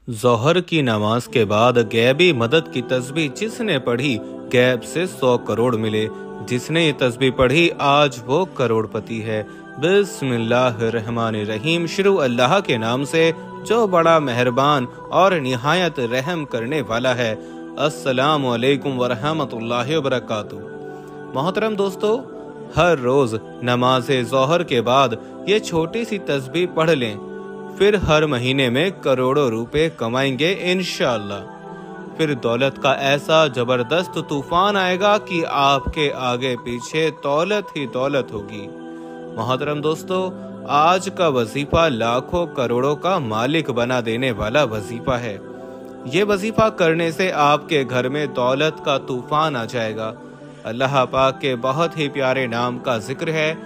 ज़ोहर की नमाज के बाद गैबी मदद की तस्बीह जिसने पढ़ी गैब से 100 करोड़ मिले। जिसने ये तस्बीह पढ़ी आज वो करोड़पति है। बिस्मिल्लाहिर्रहमानिर्रहीम। शुरू अल्लाह के नाम से जो बड़ा मेहरबान और निहायत रहम करने वाला है। अस्सलामु अलैकुम वरहमतुल्लाहि वबरकातुहू। मोहतरम दोस्तों, हर रोज नमाज ज़ोहर के बाद ये छोटी सी तस्बीह पढ़ लें, फिर हर महीने में करोड़ों रुपए कमाएंगे इंशाअल्लाह। फिर दौलत का ऐसा जबरदस्त तूफान आएगा कि आपके आगे पीछे दौलत ही दौलत होगी। मोहतरम दोस्तों, आज का वजीफा लाखों करोड़ों का मालिक बना देने वाला वजीफा है। ये वजीफा करने से आपके घर में दौलत का तूफान आ जाएगा। अल्लाह पाक के बहुत ही प्यारे नाम का जिक्र है।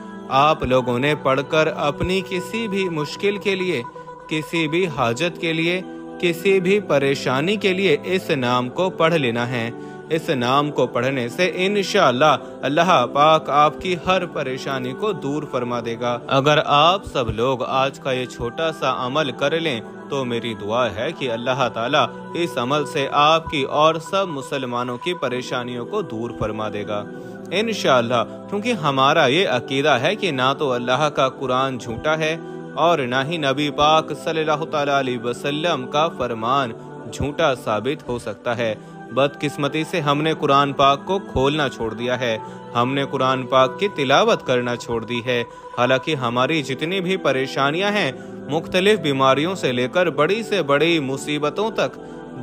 आप लोगों ने पढ़कर अपनी किसी भी मुश्किल के लिए, किसी भी हाजत के लिए, किसी भी परेशानी के लिए इस नाम को पढ़ लेना है। इस नाम को पढ़ने से इंशाअल्लाह अल्लाह पाक आपकी हर परेशानी को दूर फरमा देगा। अगर आप सब लोग आज का ये छोटा सा अमल कर लें तो मेरी दुआ है कि अल्लाह ताला इस अमल से आपकी और सब मुसलमानों की परेशानियों को दूर फरमा देगा इंशाअल्लाह। क्योंकि हमारा ये अकीदा है कि ना तो अल्लाह का कुरान झूठा है और ना ही नबी पाक सल्लल्लाहु तआला अलैहि वसल्लम का फरमान झूठा साबित हो सकता है। बदकिस्मती से हमने कुरान पाक को खोलना छोड़ दिया है। हमने कुरान पाक की तिलावत करना छोड़ दी है। हालांकि हमारी जितनी भी परेशानियां हैं, मुख्तलिफ बीमारियों से लेकर बड़ी से बड़ी मुसीबतों तक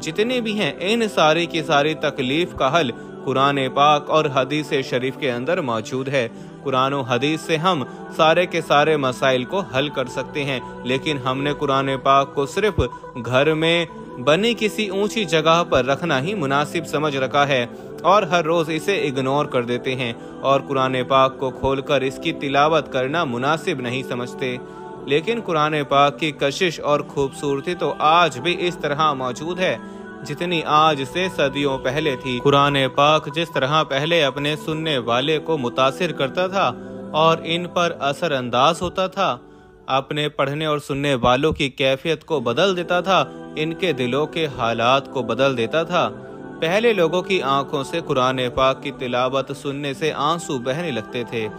जितनी भी हैं, इन सारी की सारी तकलीफ का हल कुरान पाक और हदीस शरीफ के अंदर मौजूद है। कुरान और हदीस से हम सारे के सारे मसाइल को हल कर सकते हैं। लेकिन हमने कुरान पाक को सिर्फ घर में बनी किसी ऊंची जगह पर रखना ही मुनासिब समझ रखा है और हर रोज इसे इग्नोर कर देते हैं और कुरान पाक को खोलकर इसकी तिलावत करना मुनासिब नहीं समझते। लेकिन कुरान पाक की कशिश और खूबसूरती तो आज भी इस तरह मौजूद है जितनी आज से सदियों पहले थी। कुरान पाक जिस तरह पहले अपने सुनने वाले को मुतासिर करता था और इन पर असर अंदाज होता था, अपने पढ़ने और सुनने वालों की कैफियत को बदल देता था, इनके दिलों के हालात को बदल देता था। पहले लोगों की आंखों से कुरान पाक की तिलावत सुनने से आंसू बहने लगते थे।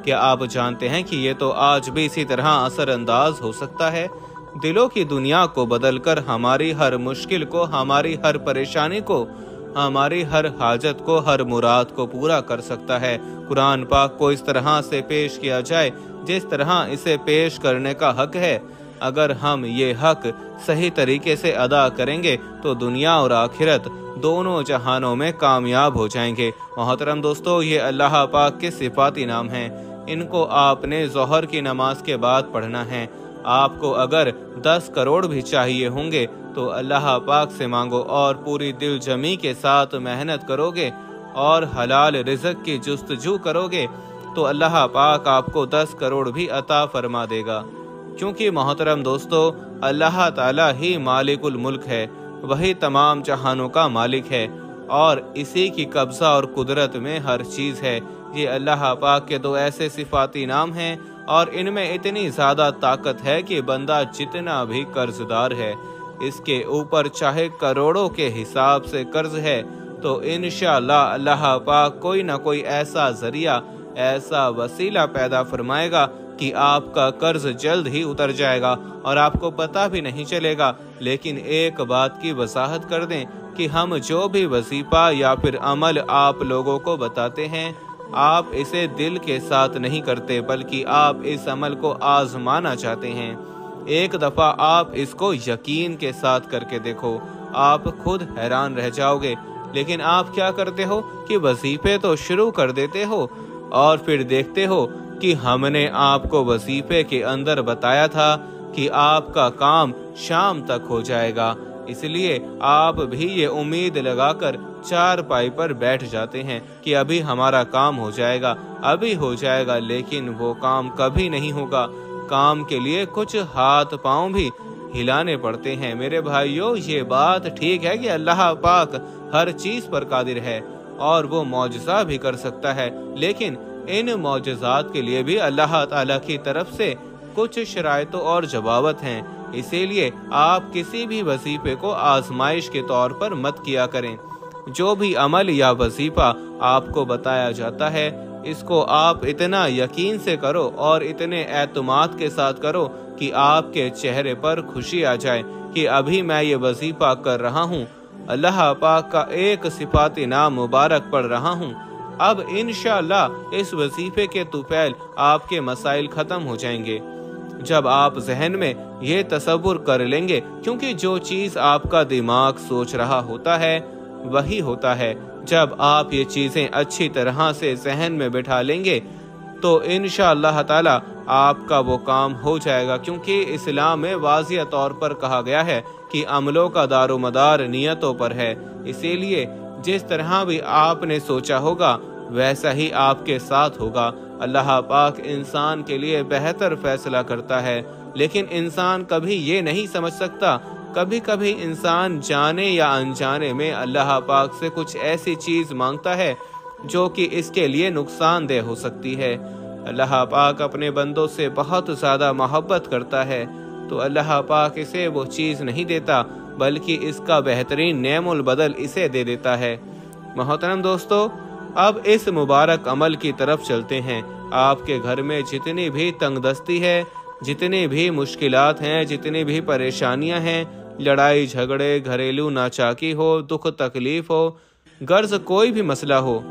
क्या आप जानते हैं कि ये तो आज भी इसी तरह असर अंदाज हो सकता है? दिलों की दुनिया को बदलकर हमारी हर मुश्किल को, हमारी हर परेशानी को, हमारी हर हाजत को, हर मुराद को पूरा कर सकता है। कुरान पाक को इस तरह से पेश किया जाए जिस तरह इसे पेश करने का हक है। अगर हम ये हक सही तरीके से अदा करेंगे तो दुनिया और आखिरत दोनों जहानों में कामयाब हो जाएंगे। मोहतरम दोस्तों, ये अल्लाह पाक के सिफाती नाम हैं। इनको आपने ज़ोहर की नमाज के बाद पढ़ना है। आपको अगर 10 करोड़ भी चाहिए होंगे तो अल्लाह पाक से मांगो और पूरी दिल जमी के साथ मेहनत करोगे और हलाल रिज़्क की जुस्तजू करोगे तो अल्लाह पाक आपको 10 करोड़ भी अता फरमा देगा। क्योंकि मोहतरम दोस्तों, अल्लाह ताला ही मालिकुल मुल्क है, वही तमाम जहानों का मालिक है और इसी की कब्जा और कुदरत में हर चीज़ है। ये अल्लाह पाक के दो ऐसे सिफाती नाम हैं और इनमें इतनी ज़्यादा ताकत है कि बंदा जितना भी कर्जदार है, इसके ऊपर चाहे करोड़ों के हिसाब से कर्ज है, तो इंशाअल्लाह अल्लाह पाक कोई ना कोई ऐसा जरिया, ऐसा वसीला पैदा फरमाएगा कि आपका कर्ज जल्द ही उतर जाएगा और आपको पता भी नहीं चलेगा। लेकिन एक बात की वजाहत कर दें कि हम जो भी वजीफा या फिर अमल आप लोगों को बताते हैं, आप इसे दिल के साथ नहीं करते, बल्कि आप इस अमल को आजमाना चाहते हैं। एक दफा आप इसको यकीन के साथ करके देखो, आप खुद हैरान रह जाओगे। लेकिन आप क्या करते हो कि वजीफे तो शुरू कर देते हो और फिर देखते हो कि हमने आपको वजीफे के अंदर बताया था कि आपका काम शाम तक हो जाएगा, इसलिए आप भी ये उम्मीद लगाकर चारपाई पर बैठ जाते हैं कि अभी हमारा काम हो जाएगा, अभी हो जाएगा। लेकिन वो काम कभी नहीं होगा। काम के लिए कुछ हाथ पांव भी हिलाने पड़ते हैं। मेरे भाइयों, ये बात ठीक है कि अल्लाह पाक हर चीज पर कादिर है और वो मौजज़ा भी कर सकता है, लेकिन इन मौजज़ात के लिए भी अल्लाह ताला की तरफ से कुछ शराइतों और जवाबत हैं। इसी लिए आप किसी भी वजीफे को आजमाइश के तौर पर मत किया करें। जो भी अमल या वजीफा आपको बताया जाता है, इसको आप इतना यकीन से करो और इतने एतमाद के साथ करो कि आपके चेहरे पर खुशी आ जाए कि अभी मैं ये वजीफा कर रहा हूँ, अल्लाह पाक का एक सिफाती नाम मुबारक पढ़ रहा हूँ। अब इंशाअल्लाह इस वजीफे के तुफैल आपके मसाइल खत्म हो जाएंगे। जब आप जहन में ये तसव्वुर कर लेंगे, क्योंकि जो चीज आपका दिमाग सोच रहा होता है वही होता है। जब आप ये चीजें अच्छी तरह से जहन में बिठा लेंगे तो इंशाअल्लाह ताला आपका वो काम हो जाएगा, क्योंकि इस्लाम में वाज़िह तौर पर कहा गया है कि अमलों का दारोमदार नियतों पर है। इसीलिए जिस तरह भी आपने सोचा होगा वैसा ही आपके साथ होगा। अल्लाह पाक इंसान के लिए बेहतर फैसला करता है, लेकिन इंसान कभी ये नहीं समझ सकता। कभी कभी इंसान जाने या अनजाने में अल्लाह पाक से कुछ ऐसी चीज मांगता है जो कि इसके लिए नुकसानदेह हो सकती है। अल्लाह पाक अपने बंदों से बहुत ज्यादा मोहब्बत करता है, तो अल्लाह पाक इसे वो चीज नहीं देता, बल्कि इसका बेहतरीन नेमुल बदल इसे दे देता है। मोहतरम दोस्तों, अब इस मुबारक अमल की तरफ चलते हैं। आपके घर में जितनी भी तंगदस्ती है, जितनी भी मुश्किलात हैं, जितनी भी परेशानियां हैं, लड़ाई झगड़े, घरेलू नाचाकी हो, दुख तकलीफ हो, गर्ज कोई भी मसला हो,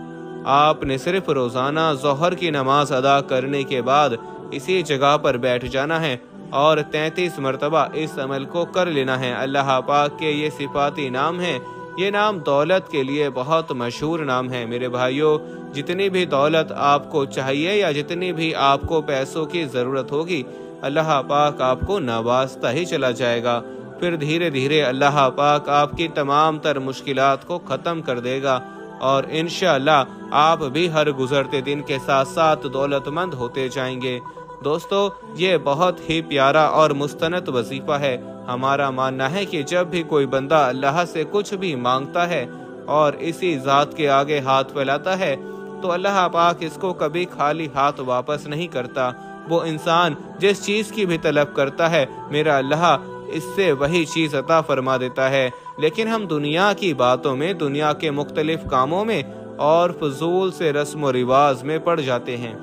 आपने सिर्फ रोजाना ज़ोहर की नमाज अदा करने के बाद इसी जगह पर बैठ जाना है और 33 मरतबा इस अमल को कर लेना है। अल्लाह पाक के ये सिफाती नाम हैं। ये नाम दौलत के लिए बहुत मशहूर नाम है। मेरे भाइयों, जितनी भी दौलत आपको चाहिए या जितनी भी आपको पैसों की ज़रूरत होगी, अल्लाह पाक आपको नवाजता ही चला जाएगा। फिर धीरे धीरे अल्लाह पाक आपकी तमाम तर मुश्किलात को ख़त्म कर देगा और इंशाअल्लाह आप भी हर गुजरते दिन के साथ साथ दौलतमंद होते जाएंगे। दोस्तों, ये बहुत ही प्यारा और मुस्तनद वजीफा है। हमारा मानना है कि जब भी कोई बंदा अल्लाह से कुछ भी मांगता है और इसी ज़ात के आगे हाथ फैलाता है, तो अल्लाह पाक इसको कभी खाली हाथ वापस नहीं करता। वो इंसान जिस चीज़ की भी तलब करता है, मेरा अल्लाह इससे वही चीज़ अता फरमा देता है। लेकिन हम दुनिया की बातों में, दुनिया के मुख्तलिफ कामों में और फजूल से रस्म व रिवाज में पड़ जाते हैं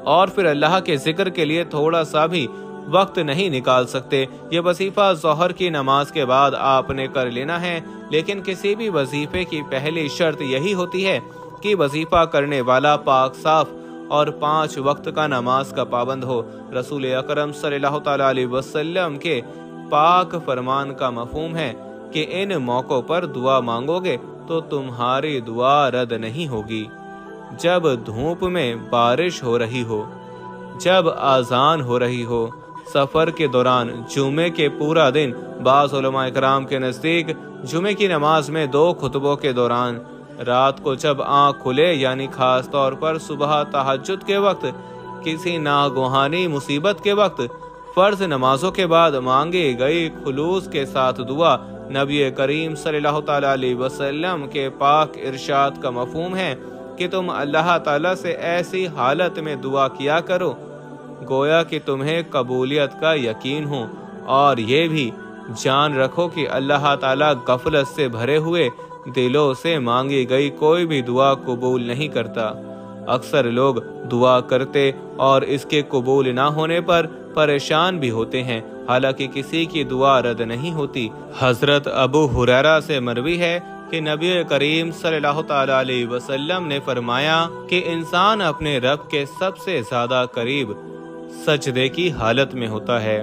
और फिर अल्लाह के जिक्र के लिए थोड़ा सा भी वक्त नहीं निकाल सकते। ये वजीफा ज़ोहर की नमाज के बाद आपने कर लेना है, लेकिन किसी भी वजीफे की पहली शर्त यही होती है कि वजीफा करने वाला पाक साफ और 5 वक्त का नमाज का पाबंद हो। रसूल अकरम सल्लल्लाहु अलैहि वसल्लम के पाक फरमान का मफहूम है कि इन मौक़ों पर दुआ मांगोगे तो तुम्हारी दुआ रद्द नहीं होगी। जब धूप में बारिश हो रही हो, जब आज़ान हो रही हो, सफ़र के दौरान, जुमे के पूरा दिन, बाज़ उलमा इकराम के नज़दीक जुमे की नमाज में 2 खुतबों के दौरान, रात को जब आँख खुले यानी खास तौर पर सुबह तहज्जुद के वक्त, किसी नागहानी मुसीबत के वक्त, फ़र्ज नमाजों के बाद मांगी गई खुलूस के साथ दुआ। नबी करीम सल्लल्लाहु अलैहि वसल्लम के पाक इरशाद का मफहूम है कि तुम अल्लाह ताला से ऐसी हालत में दुआ किया करो गोया कि तुम्हें कबूलियत का यकीन हो, और ये भी जान रखो कि अल्लाह ताला गफलत से भरे हुए दिलों से मांगी गई कोई भी दुआ कबूल नहीं करता। अक्सर लोग दुआ करते और इसके कबूल ना होने पर परेशान भी होते हैं, हालांकि किसी की दुआ रद्द नहीं होती। हजरत अबू हुरैरा से मरवी है कि नबी करीम सल्लल्लाहु अलैहि वसल्लम ने फरमाया कि इंसान अपने रब के सबसे ज्यादा करीब सजदे की हालत में होता है,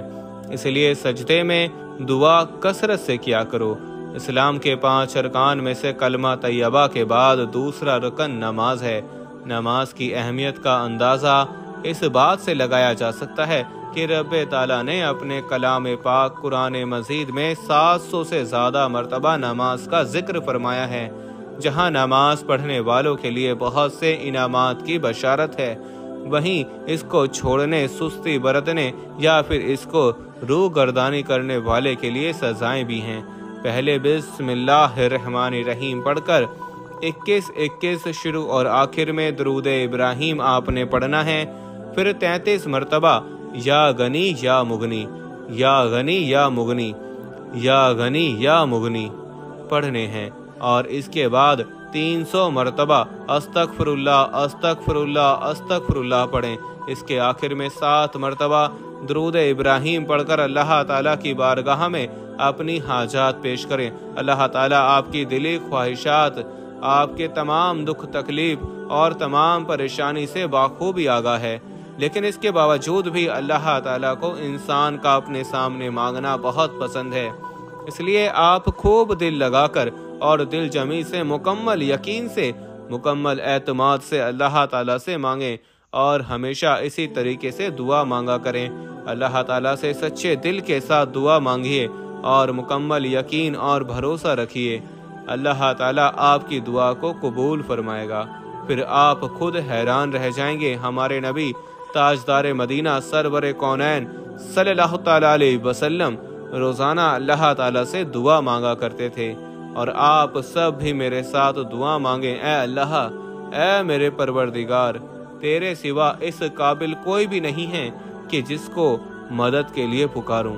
इसलिए सजदे में दुआ कसरत से किया करो। इस्लाम के 5 अरकान में से कलमा तैयबा के बाद दूसरा रुकन नमाज है। नमाज की अहमियत का अंदाज़ा इस बात से लगाया जा सकता है कि रब ताला ने अपने कलाम पाक कुरान मजीद में 700 से ज़्यादा मरतबा नमाज का जिक्र फरमाया है, जहां नमाज पढ़ने वालों के लिए बहुत से इनामात की बशारत है। वहीं इसको छोड़ने, सुस्ती बरतने या फिर इसको रूह गर्दानी करने वाले के लिए सजाएं भी हैं। पहले बिस्मिल्लाहिर्रहमानिर्रहीम पढ़कर 21-21 शुरू और आखिर में दरूद इब्राहिम आपने पढ़ना है। फिर 33 मरतबा या गनी या मुगनी, یا غنی یا مغنی، یا غنی یا مغنی پڑھنے ہیں، اور اس کے بعد 300 مرتبہ استغفر اللہ استغفر اللہ استغفر اللہ پڑھیں۔ اس کے آخر میں 7 مرتبہ درود ابراہیم پڑھ کر اللہ تعالیٰ کی بارگاہ میں اپنی حاجات پیش کریں۔ اللہ تعالیٰ آپ کی دلی خواہشات، آپ کے تمام دکھ تکلیف اور تمام پریشانی سے بخوبی آگاہ ہے، لیکن اس کے باوجود بھی اللہ تعالیٰ کو انسان کا اپنے سامنے مانگنا بہت پسند ہے۔ اس لیے آپ خوب دل لگا کر اور دل جمی سے، مکمل یقین سے، مکمل اعتماد سے اللہ تعالیٰ سے مانگیں، اور ہمیشہ اسی طریقے سے دعا مانگا کریں۔ اللہ تعالیٰ سے سچے دل کے ساتھ دعا مانگیے اور مکمل یقین اور بھروسہ رکھیے، اللہ تعالیٰ آپ کی دعا کو قبول فرمائے گا۔ پھر آپ خود حیران رہ جائیں گے۔ ہمارے نبی تاجدار مدینہ سرور کونین صلی اللہ تعالیٰ علیہ وسلم روزانہ اللہ تعالیٰ سے دعا مانگا کرتے تھے، اور آپ سب بھی میرے ساتھ دعا مانگیں۔ اے اللہ، اے میرے پروردگار، تیرے سوا اس قابل کوئی بھی نہیں ہے کہ جس کو مدد کے لیے پکاروں،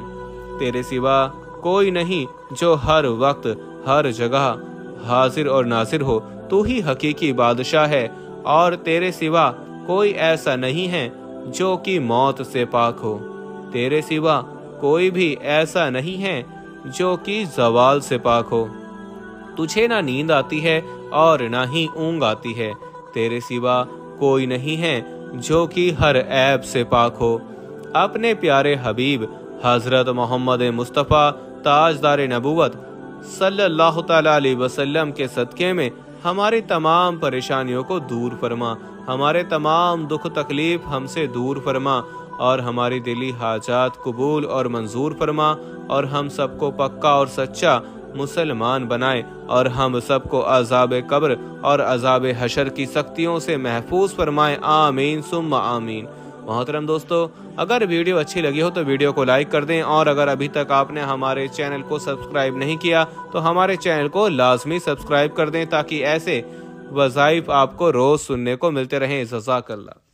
تیرے سوا کوئی نہیں جو ہر وقت ہر جگہ حاضر اور ناظر ہو، تو ہی حقیقی بادشاہ ہے، اور تیرے سوا کوئی ایسا نہیں ہے جو کہ موت سے پاک ہو، تیرے سوا کوئی بھی ایسا نہیں ہے جو کہ زوال سے پاک ہو، تجھے نہ نیند آتی ہے اور نہ ہی اونگ آتی ہے، تیرے سوا کوئی نہیں ہے جو کہ ہر عیب سے پاک ہو۔ اپنے پیارے حبیب حضرت محمد مصطفیٰ تاجدار نبوت صلی اللہ تعالیٰ علیہ وسلم کے صدقے میں ہماری تمام پریشانیوں کو دور فرما، ہمارے تمام دکھ تکلیف ہم سے دور فرما، اور ہماری دلی حاجات قبول اور منظور فرما، اور ہم سب کو پکا اور سچا مسلمان بنائے، اور ہم سب کو عذاب قبر اور عذاب حشر کی سختیوں سے محفوظ فرمائے، آمین ثم آمین۔ محترم دوستو، اگر ویڈیو اچھی لگی ہو تو ویڈیو کو لائک کر دیں، اور اگر ابھی تک آپ نے ہمارے چینل کو سبسکرائب نہیں کیا تو ہمارے چینل کو لازمی سبسکرائب کر دیں، تاکہ ایسے وظائف آپ کو روز سننے کو ملتے رہیں۔ جزاک اللہ۔